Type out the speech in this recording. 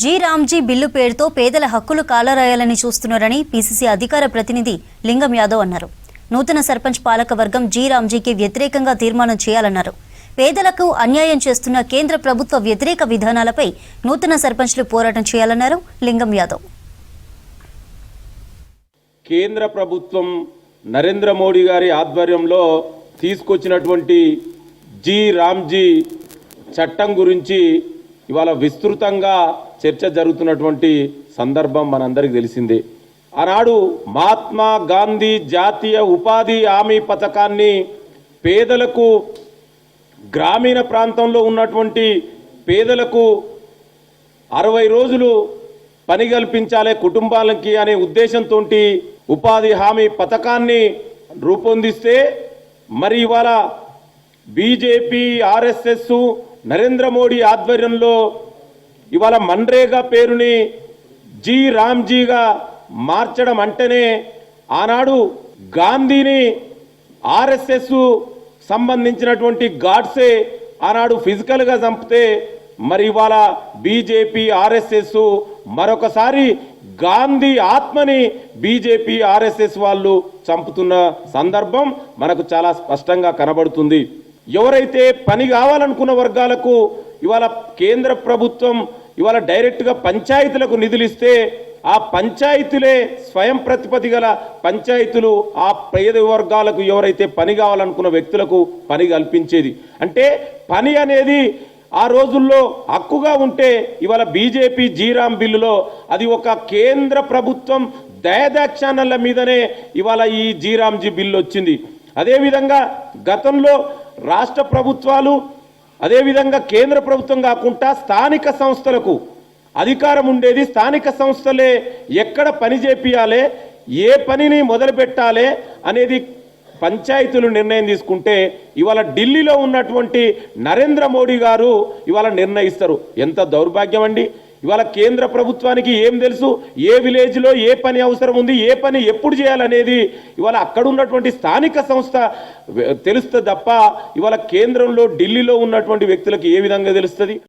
G Ramji bill పేరుతో పేదల హక్కులు కాలరాయాలని చూస్తున్నారని పీసీసీ అధికార ప్రతినిధి లింగం యాదవ్ అన్నారు. నూతన సర్పంచ్ పాలక వర్గం జీ రామ్జీకి వ్యతిరేకంగా తీర్మానం చేయాలన్నారు. పేదలకు అన్యాయం చేస్తున్న కేంద్ర ప్రభుత్వ వ్యతిరేక విధానాలపై నూతన సర్పంచ్లు పోరాటం చేయాలన్నారు లింగం యాదవ్. కేంద్ర ప్రభుత్వం నరేంద్ర మోడీ గారి ఆధ్వర్యంలో తీసుకొచ్చినటువంటి జీ రామ్జీ చట్టం గురించి ఇవాళ విస్తృతంగా చర్చ జరుగుతున్నటువంటి సందర్భం మనందరికీ తెలిసిందే. ఆనాడు మహాత్మా గాంధీ జాతీయ ఉపాధి హామీ పథకాన్ని పేదలకు, గ్రామీణ ప్రాంతంలో ఉన్నటువంటి పేదలకు 60 రోజులు పని కల్పించాలి కుటుంబాలకి అనే ఉద్దేశంతో ఉపాధి హామీ పథకాన్ని రూపొందిస్తే మరి ఇవాళ బీజేపీ, ఆర్ఎస్ఎస్, నరేంద్ర మోడీ ఆధ్వర్యంలో ఇవాళ మన్రేగా పేరుని జీ రామ్జీగా మార్చడం అంటేనే ఆనాడు గాంధీని ఆర్ఎస్ఎస్ సంబంధించినటువంటి గాడ్సే ఆనాడు ఫిజికల్గా చంపితే మరి ఇవాళ బీజేపీ, ఆర్ఎస్ఎస్ మరొకసారి గాంధీ ఆత్మని బీజేపీ, ఆర్ఎస్ఎస్ వాళ్ళు చంపుతున్న సందర్భం మనకు చాలా స్పష్టంగా కనబడుతుంది. ఎవరైతే పని కావాలనుకున్న వర్గాలకు ఇవాళ కేంద్ర ప్రభుత్వం ఇవాళ డైరెక్ట్గా పంచాయతీలకు నిధులు ఇస్తే ఆ పంచాయతీలే స్వయం ప్రతిపత్తి గల పంచాయతీలు ఆ పేద వర్గాలకు ఎవరైతే పని కావాలనుకున్న వ్యక్తులకు పని కల్పించేది. అంటే పని అనేది ఆ రోజుల్లో హక్కుగా ఉంటే ఇవాళ బీజేపీ జీరామ్ బిల్లులో అది ఒక కేంద్ర ప్రభుత్వం దయాదాక్షాణ్యాల మీదనే ఇవాళ ఈ జీరామ్జీ బిల్లు వచ్చింది. అదేవిధంగా గతంలో రాష్ట్ర ప్రభుత్వాలు, అదేవిధంగా కేంద్ర ప్రభుత్వం కాకుండా స్థానిక సంస్థలకు అధికారం ఉండేది. స్థానిక సంస్థలే ఎక్కడ పని చేపియాలి, ఏ పనిని మొదలు పెట్టాలి అనేది పంచాయతీలు నిర్ణయం తీసుకుంటే ఇవాళ ఢిల్లీలో ఉన్నటువంటి నరేంద్ర మోడీ గారు ఇవాళ నిర్ణయిస్తారు. ఎంత దౌర్భాగ్యం అండి! ఇవాళ కేంద్ర ప్రభుత్వానికి ఏం తెలుసు, ఏ విలేజ్లో ఏ పని అవసరం ఉంది, ఏ పని ఎప్పుడు చేయాలనేది ఇవాళ అక్కడ ఉన్నటువంటి స్థానిక సంస్థ తెలుస్తుంది తప్ప ఇవాళ కేంద్రంలో ఢిల్లీలో ఉన్నటువంటి వ్యక్తులకు ఏ విధంగా తెలుస్తుంది?